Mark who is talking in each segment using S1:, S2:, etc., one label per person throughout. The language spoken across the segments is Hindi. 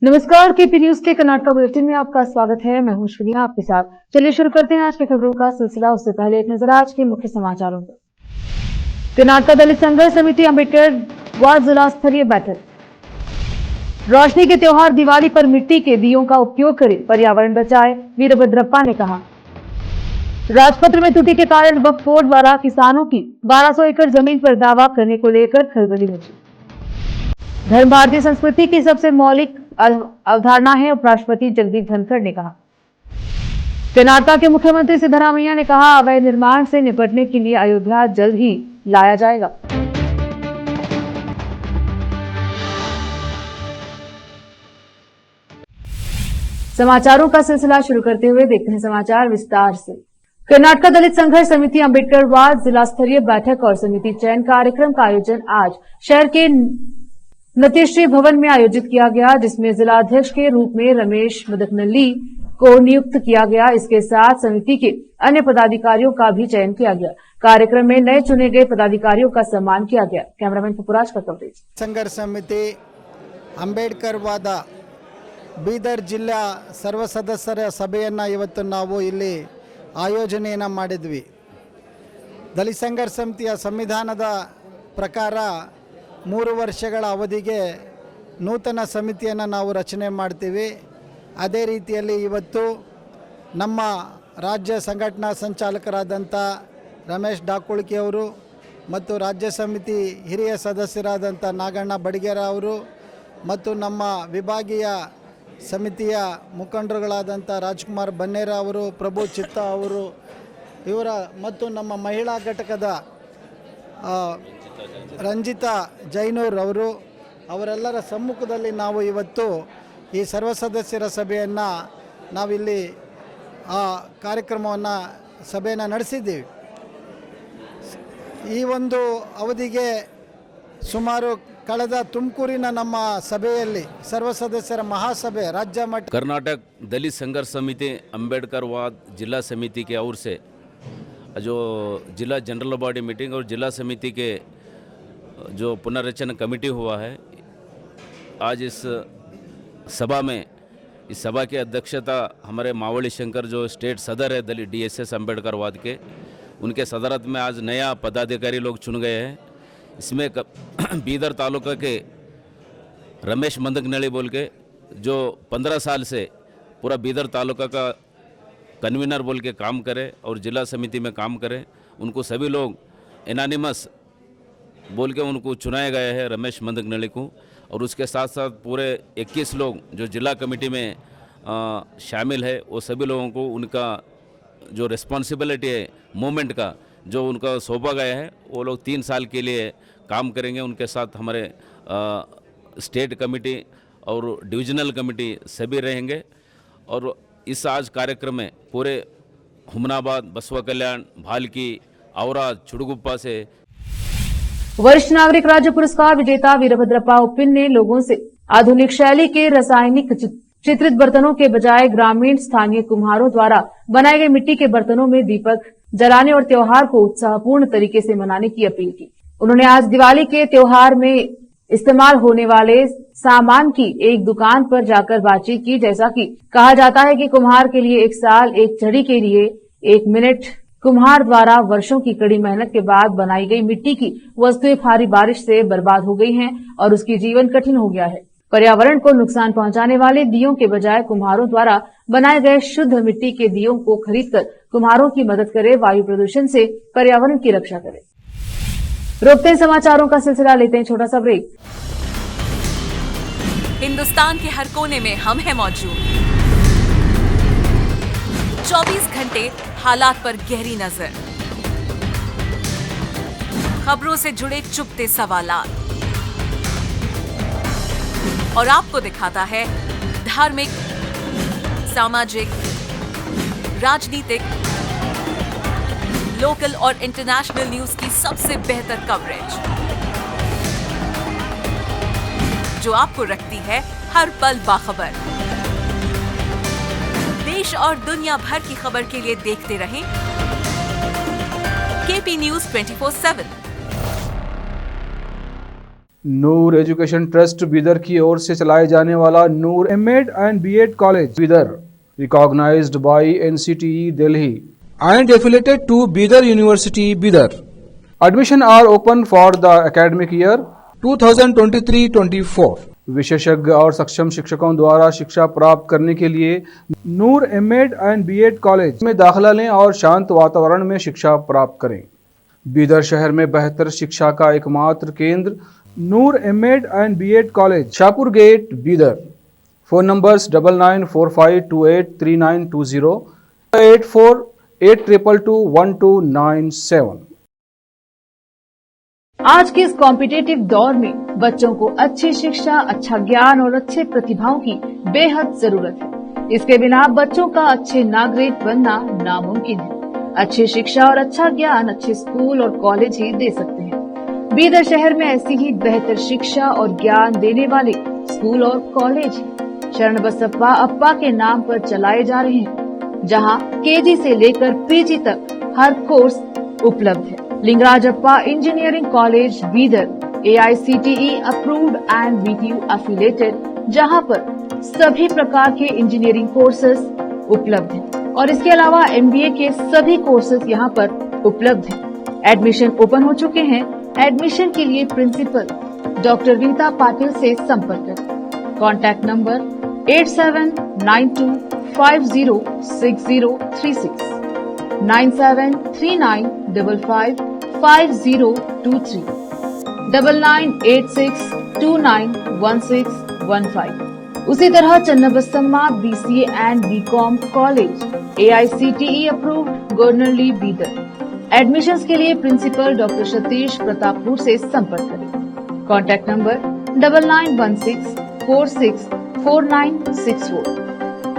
S1: नमस्कार, केपी न्यूज के कर्नाटक बुलेटिन में आपका स्वागत है। मैं हूं श्रेया आपके साथ। चलिए शुरू करते हैं आज की खबरों का सिलसिला। उससे पहले एक नजर आज के मुख्य समाचारों पर। कर्नाटक दलित संघर्ष समिति अम्बेडकर वार्ड जिला स्तरीय बैठक। रोशनी के त्योहार दिवाली पर मिट्टी के दियों का उपयोग करें, पर्यावरण बचाए, वीरभद्रप्पा ने कहा। राजपत्र में त्रुटि के कारण वक्फ बोर्ड द्वारा किसानों की 1200 एकड़ जमीन पर दावा करने को लेकर खलबली मची। धर्म भारतीय संस्कृति की सबसे मौलिक अवधारणा है, उपराष्ट्रपति जगदीप धनखड़ ने कहा। कर्नाटक के मुख्यमंत्री सिद्धरामैया ने कहा, अवैध निर्माण से निपटने के लिए अयोध्या जल्द ही लाया जाएगा। समाचारों का सिलसिला शुरू करते हुए देखते हैं समाचार विस्तार से। कर्नाटक दलित संघर्ष समिति अम्बेडकर वार्ड जिला स्तरीय बैठक और समिति चयन कार्यक्रम का आयोजन आज शहर के नतीश्री भवन में आयोजित किया गया, जिसमें जिलाध्यक्ष के रूप में रमेश मदकनल्ली को नियुक्त किया गया। इसके साथ समिति के अन्य पदाधिकारियों का भी चयन किया गया। कार्यक्रम में नए चुने गए पदाधिकारियों का सम्मान किया गया। कैमरामैन पुपुराज का कवरेज।
S2: संघर्ष समिति ಅಂಬೇಡ್ಕರ್ ವಾದ ಬೀದರ್ ಜಿಲ್ಲಾ ಸರ್ವ ಸದಸ್ಯರ ಸಭೆಯನ್ನು ಇವತ್ತು ನಾವು ಇಲ್ಲಿ ಆಯೋಜನೆಯನ್ನು ಮಾಡಿದ್ವಿ. ದಲಿತ ಸಂಘರ್ಷ ಸಮಿತಿಯ ಸಂವಿಧಾನದ ಪ್ರಕಾರ 3 ವರ್ಷಗಳ ಅವಧಿಗೆ ನೂತನ ಸಮಿತಿಯನ್ನು ನಾವು ರಚನೆ ಮಾಡ್ತೀವಿ. ಅದೇ ರೀತಿಯಲ್ಲಿ ಇವತ್ತು ನಮ್ಮ ರಾಜ್ಯ ಸಂಘಟನಾ ಸಂಚಾಲಕರಾದಂಥ ರಮೇಶ್ ಡಾಕುಳ್ಕಿ ಅವರು ಮತ್ತು ರಾಜ್ಯ ಸಮಿತಿ ಹಿರಿಯ ಸದಸ್ಯರಾದಂಥ ನಾಗಣ್ಣ ಬಡಿಗೇರ ಅವರು ಮತ್ತು ನಮ್ಮ ವಿಭಾಗೀಯ ಸಮಿತಿಯ ಮುಖಂಡರುಗಳಾದಂಥ ರಾಜ್ಕುಮಾರ್ ಬನ್ನೇರ ಅವರು, ಪ್ರಭು ಚಿತ್ತ ಅವರು, ಇವರ ಮತ್ತು ನಮ್ಮ ಮಹಿಳಾ ಘಟಕದ ರಂಜಿತಾ ಜೈನೂರ್ ಅವರು, ಅವರೆಲ್ಲರ ಸಮ್ಮುಖದಲ್ಲಿ ನಾವು ಇವತ್ತು ಈ ಸರ್ವ ಸದಸ್ಯರ ಸಭೆಯನ್ನು ನಾವಿಲ್ಲಿ ಆ ಕಾರ್ಯಕ್ರಮವನ್ನು ಸಭೆಯನ್ನು ನಡೆಸಿದ್ದೀವಿ. ಈ ಒಂದು ಅವಧಿಗೆ ಸುಮಾರು ಕಳೆದ ತುಮಕೂರಿನ ನಮ್ಮ ಸಭೆಯಲ್ಲಿ ಸರ್ವ ಸದಸ್ಯರ ಮಹಾಸಭೆ राज्य मट्ट
S3: कर्नाटक दलित संघर्ष समिति अम्बेडकर वाद जिला समिति के ओर से जो जिला जनरल बॉडी मीटिंग और जिला समिति के जो पुनर्रचना कमेटी हुआ है, आज इस सभा में इस सभा की अध्यक्षता हमारे मावली शंकर जो स्टेट सदर है दलित DSS अम्बेडकर वाद के, उनके सदरत में आज नया पदाधिकारी लोग चुन गए हैं। इसमें बीदर तालुका के रमेश मंदकनली बोल के जो 15 साल से पूरा बीदर तालुका का कन्वीनर बोल के काम करे और जिला समिति में काम करे, उनको सभी लोग एनानिमस बोल के उनको चुनाए गए हैं रमेश मंदकनली को। और उसके साथ साथ पूरे 21 लोग जो जिला कमेटी में शामिल है, वो सभी लोगों को उनका जो रिस्पॉन्सिबिलिटी है मूवमेंट का जो उनका सौंपा गया है, वो लोग 3 साल के लिए काम करेंगे। उनके साथ हमारे स्टेट कमेटी और डिविजनल कमेटी सभी रहेंगे। और इस आज कार्यक्रम में पूरे हुमनाबाद, बसवा कल्याण, भालकी, औराद, चुड़गुप्पा से
S1: वरिष्ठ नागरिक राज्य पुरस्कार विजेता वीरभद्रप्पा उप्पिन ने लोगों से आधुनिक शैली के रासायनिक चित्रित बर्तनों के बजाय ग्रामीण स्थानीय कुम्हारों द्वारा बनाए गए मिट्टी के बर्तनों में दीपक जलाने और त्योहार को उत्साहपूर्ण तरीके से मनाने की अपील की। उन्होंने आज दिवाली के त्योहार में इस्तेमाल होने वाले सामान की एक दुकान पर जाकर बातचीत की। जैसा कि कहा जाता है कि कुम्हार के लिए 1 साल, एक छड़ी के लिए 1 मिनट। कुम्हार द्वारा वर्षों की कड़ी मेहनत के बाद बनाई गई मिट्टी की वस्तुएं भारी बारिश से बर्बाद हो गई हैं और उसकी जीवन कठिन हो गया है। पर्यावरण को नुकसान पहुंचाने वाले दियों के बजाय कुम्हारों द्वारा बनाए गए शुद्ध मिट्टी के दियों को खरीदकर कुम्हारों की मदद करे, वायु प्रदूषण से पर्यावरण की रक्षा करे। रोकते हैं समाचारों का सिलसिला, लेते हैं छोटा सा ब्रेक।
S4: हिंदुस्तान के हर कोने में हम हैं मौजूद। 24 घंटे हालात पर गहरी नजर, खबरों से जुड़े चुपते सवालात और आपको दिखाता है धार्मिक, सामाजिक, राजनीतिक, लोकल और इंटरनेशनल न्यूज की सबसे बेहतर कवरेज, जो आपको रखती है हर पल बाखबर। देश और दुनिया भर की खबर के लिए देखते रहें KP News 24/7।
S5: Noor education trust Bidar की ओर से चलाए जाने वाला Noor MEd and BEd college Bidar, recognized by NCTE Delhi and affiliated to Bidar University Bidar. Admission are open for the academic year 2023-24. विशेषज्ञ और सक्षम शिक्षकों द्वारा शिक्षा प्राप्त करने के लिए नूर एमएड एंड बीएड कॉलेज में दाखिला लें और शांत वातावरण में शिक्षा प्राप्त करें। बीदर शहर में बेहतर शिक्षा का एकमात्र केंद्र Noor MEd and BEd college, Shahpur gate, Bidar. Phone numbers 9945283920, 8482221297।
S1: आज के इस कॉम्पिटिटिव दौर में बच्चों को अच्छी शिक्षा, अच्छा ज्ञान और अच्छे प्रतिभाओं की बेहद जरूरत है। इसके बिना बच्चों का अच्छे नागरिक बनना नामुमकिन है। अच्छी शिक्षा और अच्छा ज्ञान अच्छे स्कूल और कॉलेज ही दे सकते हैं। बीदर शहर में ऐसी ही बेहतर शिक्षा और ज्ञान देने वाले स्कूल और कॉलेज शरण बसप्पा अप्पा के नाम पर चलाए जा रहे हैं, जहां केजी से लेकर पीजी तक हर कोर्स उपलब्ध है। Lingaraj Appa engineering college Bidar AICTE approved and BTU affiliated, जहां पर सभी प्रकार के इंजीनियरिंग कोर्सेज उपलब्ध हैं और इसके अलावा MBA के सभी कोर्सेज यहां पर उपलब्ध हैं। एडमिशन ओपन हो चुके हैं। एडमिशन के लिए प्रिंसिपल डॉक्टर रीता पाटिल से संपर्क करें। Contact number 8792506036, 9739555023, 9986291615। उसी तरह Channabasamma BCA and BCom college AICTE approved, Gornalli Bidar. Admissions के लिए प्रिंसिपल डॉक्टर सतीश प्रतापपुर से संपर्क करें। कॉन्टैक्ट नंबर 9916464964,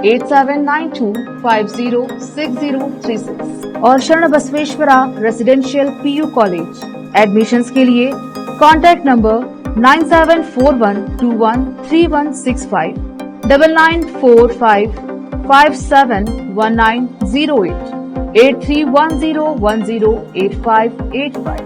S1: 8792506036 और शरण Basaveshwara residential PU college. Admissions के लिए कॉन्टैक्ट नंबर 9741213165, 9945571908, 8310108585,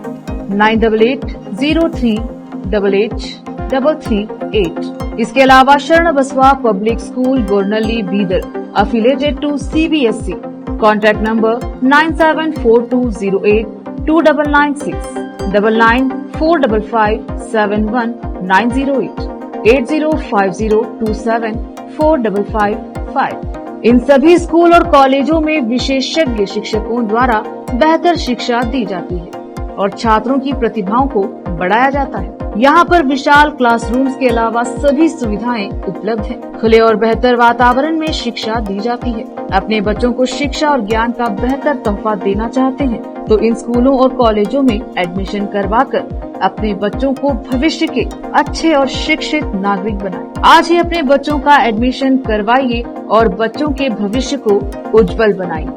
S1: 9880388838। इसके अलावा Sharan Basava public school Gornalli Bidar affiliated to CBSE। Contact number 9742082996, 9945571908, 8050274555। इन सभी स्कूल और कॉलेजों में विशेषज्ञ शिक्षकों द्वारा बेहतर शिक्षा दी जाती है और छात्रों की प्रतिभाओं को बढ़ाया जाता है। यहाँ पर विशाल क्लासरूम्स के अलावा सभी सुविधाएं उपलब्ध हैं। खुले और बेहतर वातावरण में शिक्षा दी जाती है। अपने बच्चों को शिक्षा और ज्ञान का बेहतर तोहफा देना चाहते हैं तो इन स्कूलों और कॉलेजों में एडमिशन करवाकर अपने बच्चों को भविष्य के अच्छे और शिक्षित नागरिक बनाएं। आज ही अपने बच्चों का एडमिशन करवाइए और बच्चों के भविष्य को उज्जवल बनाइए।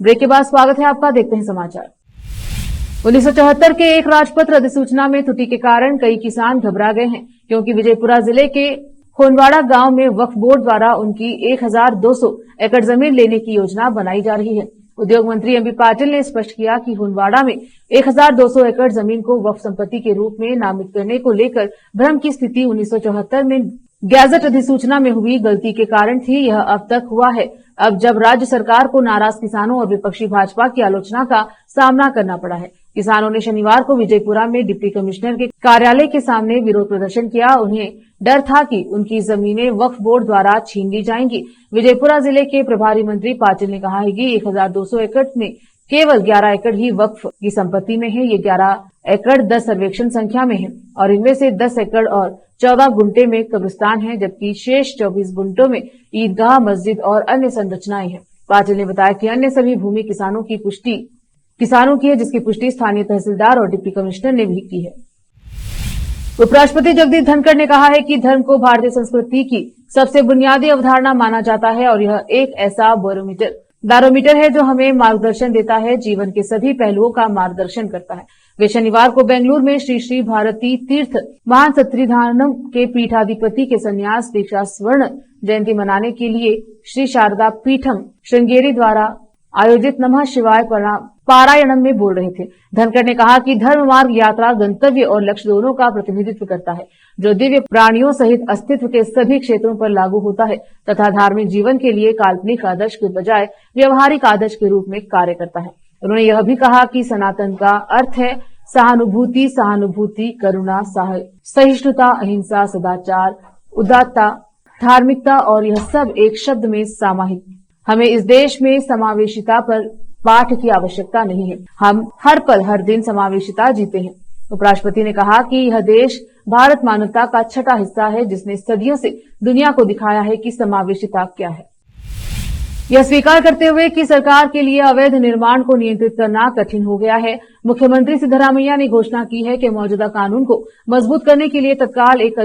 S1: ब्रेक के बाद स्वागत है आपका, देखते हैं समाचार। 1974 के एक राजपत्र अधिसूचना में त्रुटि के कारण कई किसान घबरा गए हैं, क्योंकि विजयपुरा जिले के होनवाड़ा गांव में वक्फ बोर्ड द्वारा उनकी 1200 एकड़ जमीन लेने की योजना बनाई जा रही है। उद्योग मंत्री एमबी पाटिल ने स्पष्ट किया कि होनवाड़ा में 1200 एकड़ जमीन को वक्फ संपत्ति के रूप में नामित करने को लेकर भ्रम की स्थिति 1974 में गैजेट अधिसूचना में हुई गलती के कारण थी। यह अब तक हुआ है। अब जब राज्य सरकार को नाराज किसानों और विपक्षी भाजपा की आलोचना का सामना करना पड़ा है। किसानों ने शनिवार को विजयपुरा में डिप्टी कमिश्नर के कार्यालय के सामने विरोध प्रदर्शन किया। उन्हें डर था कि उनकी जमीनें वक्फ बोर्ड द्वारा छीन ली जाएंगी। विजयपुरा जिले के प्रभारी मंत्री पाटिल ने कहा है कि 1200 एकड़ में केवल 11 एकड़ ही वक्फ की संपत्ति में है। ये 11 एकड़ 10 सर्वेक्षण संख्या में है और इनमें से 10 एकड़ और 14 गुंटे में कब्रिस्तान है, जबकि शेष 24 गुंटों में ईदगाह, मस्जिद और अन्य संरचनाएं हैं। पाटिल ने बताया कि अन्य सभी भूमि किसानों की है, जिसकी पुष्टि स्थानीय तहसीलदार और डिप्टी कमिश्नर ने भी की है। उपराष्ट्रपति जगदीप धनखड़ ने कहा है कि धर्म को भारतीय संस्कृति की सबसे बुनियादी अवधारणा माना जाता है और यह एक ऐसा बैरोमीटर है जो हमें मार्गदर्शन देता है, जीवन के सभी पहलुओं का मार्गदर्शन करता है। वे शनिवार को बेंगलुरु में श्री श्री भारती तीर्थ महान सत्रिधानम के पीठाधिपति के संन्यास दीक्षा स्वर्ण जयंती मनाने के लिए श्री शारदा पीठम श्रृंगेरी द्वारा आयोजित नमः शिवाय पारायणम में बोल रहे थे। धनखड़ ने कहा कि धर्म मार्ग यात्रा गंतव्य और लक्ष्य दोनों का प्रतिनिधित्व करता है, जो दिव्य प्राणियों सहित अस्तित्व के सभी क्षेत्रों पर लागू होता है तथा धार्मिक जीवन के लिए काल्पनिक आदर्श के बजाय व्यवहारिक आदर्श के रूप में कार्य करता है। उन्होंने यह भी कहा कि सनातन का अर्थ है सहानुभूति, करुणा, सहिष्णुता, अहिंसा, सदाचार, उदारता, धार्मिकता और यह सब एक शब्द में समाहित। हमें इस देश में समावेशिता पर पाठ की आवश्यकता नहीं है। हम हर पल हर दिन समावेशिता जीते हैं। उपराष्ट्रपति ने कहा कि यह देश भारत मानवता का छठा हिस्सा है, जिसने सदियों से दुनिया को दिखाया है कि समावेशिता क्या है। यह स्वीकार करते हुए कि सरकार के लिए अवैध निर्माण को नियंत्रित करना कठिन हो गया है, मुख्यमंत्री सिद्धरामैया ने घोषणा की है कि मौजूदा कानून को मजबूत करने के लिए तत्काल एक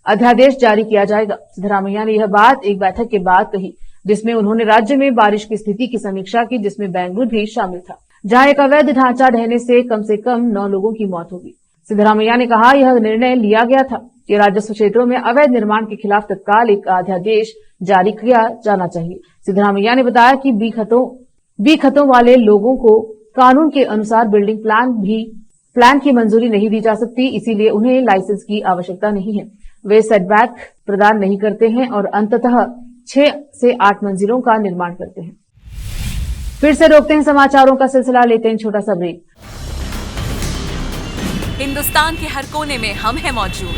S1: अध्यादेश जारी किया जाएगा। सिद्धरामैया ने यह बात एक बैठक के बाद कही, जिसमें उन्होंने राज्य में बारिश की स्थिति की समीक्षा की, जिसमें बेंगलुरु भी शामिल था, जहां एक अवैध ढांचा ढहने से कम 9 लोगों की मौत होगी। सिद्धरामैया ने कहा यह निर्णय लिया गया था कि राजस्व क्षेत्रों में अवैध निर्माण के खिलाफ तत्काल एक अध्यादेश जारी किया जाना चाहिए। सिद्धरामैया ने बताया कि बी खतों वाले लोगों को कानून के अनुसार बिल्डिंग प्लान की मंजूरी नहीं दी जा सकती, इसीलिए उन्हें लाइसेंस की आवश्यकता नहीं है। वे सेटबैक प्रदान नहीं करते हैं और अंततः 6 से 8 मंजिलों का निर्माण करते हैं। फिर से रोकते हैं समाचारों का सिलसिला, लेते हैं छोटा सा ब्रेक।
S4: हिंदुस्तान के हर कोने में हम हैं मौजूद।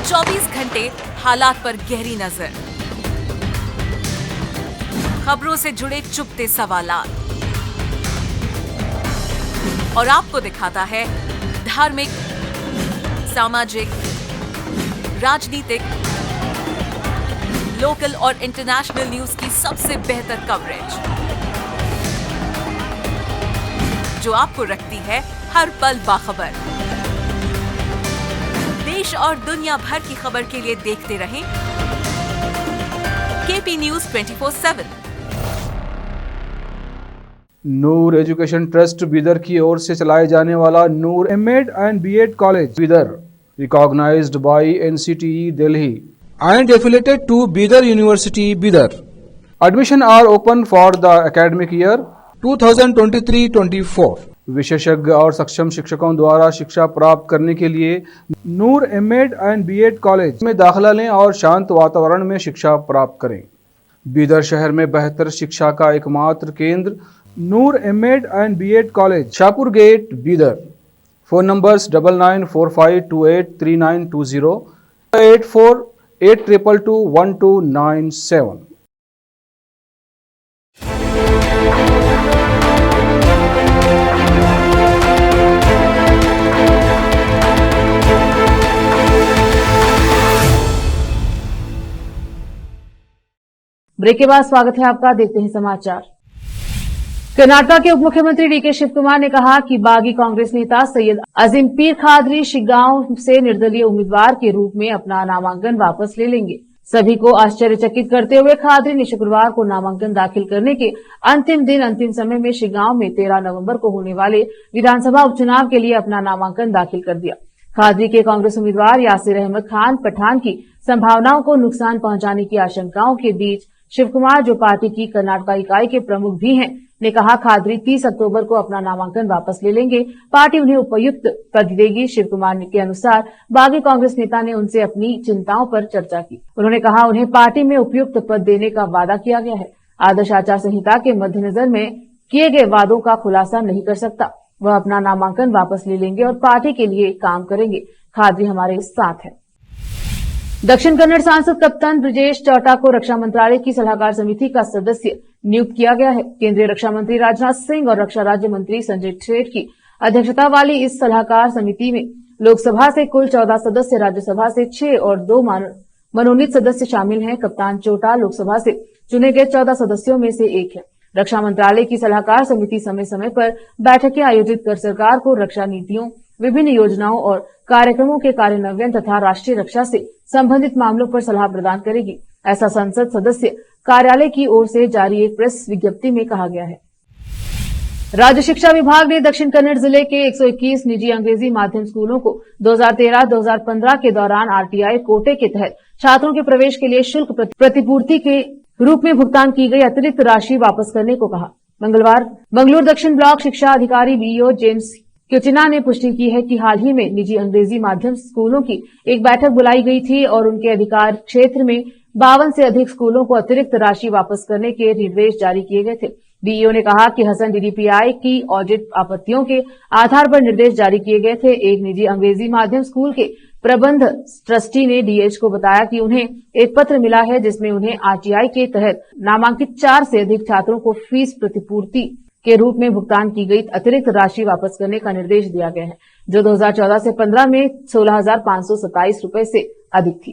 S4: 24 घंटे हालात पर गहरी नजर, खबरों से जुड़े चुपते सवालात और आपको दिखाता है धार्मिक, सामाजिक, राजनीतिक, लोकल और इंटरनेशनल न्यूज की सबसे बेहतर कवरेज, जो आपको रखती है हर पल बाखबर। देश और दुनिया भर की खबर के लिए देखते रहें KP news 24/7।
S5: Noor education trust Bidar की ओर से चलाए जाने वाला Noor MEd and BEd college Bidar, recognized by NCTE Delhi and affiliated to Bidar University Bidar. Admission are open for the academic year 2023-24. विशेषज्ञ और सक्षम शिक्षकों द्वारा शिक्षा प्राप्त करने के लिए नूर एमएड एंड बीएड कॉलेज में दाखिला लें और शांत वातावरण में शिक्षा प्राप्त करें। बीदर शहर में बेहतर शिक्षा का एकमात्र केंद्र Noor MEd and BEd college, Shahpur gate, Bidar. Phone numbers 9945283920, 8482221297।
S1: Break के बाद स्वागत है आपका, देखते हैं समाचार। कर्नाटक के उप मुख्यमंत्री डीके शिव कुमार ने कहा कि बागी कांग्रेस नेता सैयद अजीम पीर खादरी शिगांव से निर्दलीय उम्मीदवार के रूप में अपना नामांकन वापस ले लेंगे। सभी को आश्चर्यचकित करते हुए खादरी ने शुक्रवार को नामांकन दाखिल करने के अंतिम समय में शिगांव में 13 नवंबर को होने वाले विधानसभा उपचुनाव के लिए अपना नामांकन दाखिल कर दिया। खादरी के कांग्रेस उम्मीदवार यासिर अहमद खान पठान की संभावनाओं को नुकसान पहुंचाने की आशंकाओं के बीच शिव कुमार, जो पार्टी की कर्नाटक इकाई के प्रमुख भी हैं, ने कहा खादरी 30 अक्टूबर को अपना नामांकन वापस ले लेंगे। पार्टी उन्हें उपयुक्त पद देगी। शिव कुमार के अनुसार बागी कांग्रेस नेता ने उनसे अपनी चिंताओं पर चर्चा की। उन्होंने कहा उन्हें पार्टी में उपयुक्त पद देने का वादा किया गया है। आदर्श आचार संहिता के मद्देनजर में किए गए वादों का खुलासा नहीं कर सकता। वह अपना नामांकन वापस ले लेंगे और पार्टी के लिए काम करेंगे। खादरी हमारे साथ है। दक्षिण कन्नड़ सांसद कप्तान ब्रजेश चौटा को रक्षा मंत्रालय की सलाहकार समिति का सदस्य नियुक्त किया गया है। केंद्रीय रक्षा मंत्री राजनाथ सिंह और रक्षा राज्य मंत्री संजय सेठ की अध्यक्षता वाली इस सलाहकार समिति में लोकसभा से कुल 14 सदस्य, राज्यसभा से 6 और 2 मनोनीत सदस्य शामिल हैं। कप्तान चोटा लोकसभा से चुने गए 14 सदस्यों में से एक है। रक्षा मंत्रालय की सलाहकार समिति समय समय पर बैठकें आयोजित कर सरकार को रक्षा नीतियों, विभिन्न योजनाओं और कार्यक्रमों के कार्यान्वयन तथा राष्ट्रीय रक्षा से संबंधित मामलों पर सलाह प्रदान करेगी। ऐसा संसद सदस्य कार्यालय की ओर से जारी एक प्रेस विज्ञप्ति में कहा गया है। राज्य शिक्षा विभाग ने दक्षिण कन्नड़ जिले के 121 निजी अंग्रेजी माध्यम स्कूलों को 2013-2015 के दौरान आरटीआई कोटे के तहत छात्रों के प्रवेश के लिए शुल्क प्रतिपूर्ति के रूप में भुगतान की गई अतिरिक्त राशि वापस करने को कहा। मंगलवार मंगलूर दक्षिण ब्लॉक शिक्षा अधिकारी बीईओ जेम्स क्योचिना ने पुष्टि की है कि हाल ही में निजी अंग्रेजी माध्यम स्कूलों की एक बैठक बुलाई गई थी और उनके अधिकार क्षेत्र में 52 से अधिक स्कूलों को अतिरिक्त राशि वापस करने के निर्देश जारी किए गए थे। बीईओ ने कहा कि हसन डीडीपीआई की ऑडिट आपत्तियों के आधार पर निर्देश जारी किए गए थे। एक निजी अंग्रेजी माध्यम स्कूल के प्रबंध ट्रस्टी ने डीएच को बताया कि उन्हें एक पत्र मिला है जिसमें उन्हें आरटीआई के तहत नामांकित 4 से अधिक छात्रों को फीस प्रतिपूर्ति के रूप में भुगतान की गई अतिरिक्त राशि वापस करने का निर्देश दिया गया है, जो 2014 से 15 में 16,527 रुपए से अधिक थी।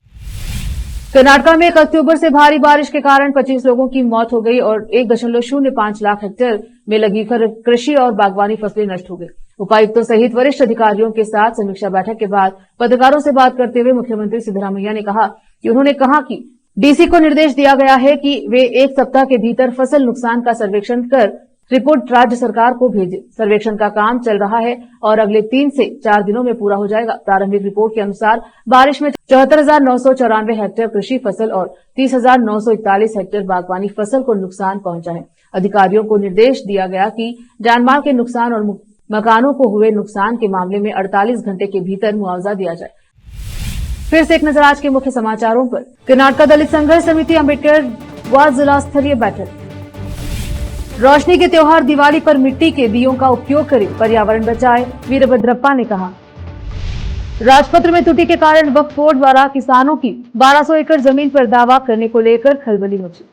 S1: कर्नाटका में 1 अक्टूबर से भारी बारिश के कारण 25 लोगों की मौत हो गई और 1.05 लाख हेक्टेयर में लगी कृषि और बागवानी फसलें नष्ट हो गई। उपायुक्तों सहित वरिष्ठ अधिकारियों के साथ समीक्षा बैठक के बाद पत्रकारों से बात करते हुए मुख्यमंत्री सिद्धरामैया ने कहा कि उन्होंने कहा कि डीसी को निर्देश दिया गया है कि वे 1 सप्ताह के भीतर फसल नुकसान का सर्वेक्षण कर रिपोर्ट राज्य सरकार को भेजे। सर्वेक्षण का काम चल रहा है और अगले 3 से 4 दिनों में पूरा हो जाएगा। प्रारंभिक रिपोर्ट के अनुसार बारिश में 74,994 हेक्टेयर कृषि फसल और 30,941 हेक्टेयर बागवानी फसल को नुकसान पहुंचा है। अधिकारियों को निर्देश दिया गया कि जानमाल के नुकसान और मकानों को हुए नुकसान के मामले में 48 घंटे के भीतर मुआवजा दिया जाए। फिर से एक नजर आज के मुख्य समाचारों पर। कर्नाटका दलित संघर्ष समिति अम्बेडकर जिला स्तरीय बैठक। रोशनी के त्योहार दिवाली पर मिट्टी के दियों का उपयोग करें, पर्यावरण बचाए, वीरभद्रप्पा ने कहा। राजपत्र में त्रुटि के कारण वक्फ बोर्ड द्वारा किसानों की 1200 एकड़ जमीन पर दावा करने को लेकर खलबली मची।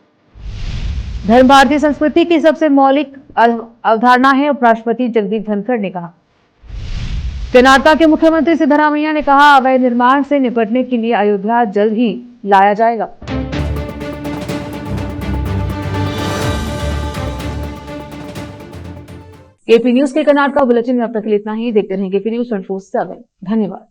S1: धर्म भारतीय संस्कृति की सबसे मौलिक अवधारणा है, उपराष्ट्रपति जगदीप धनखड़ ने कहा। कर्नाटका के मुख्यमंत्री सिद्धरामैया ने कहा, अवैध निर्माण से निपटने के लिए अयोध्या जल्द ही लाया जाएगा। केपी न्यूज के कर्नाटका बुलेटिन में अब तक के लिए इतना ही। देखते रहें केपी न्यूज 24/7। धन्यवाद।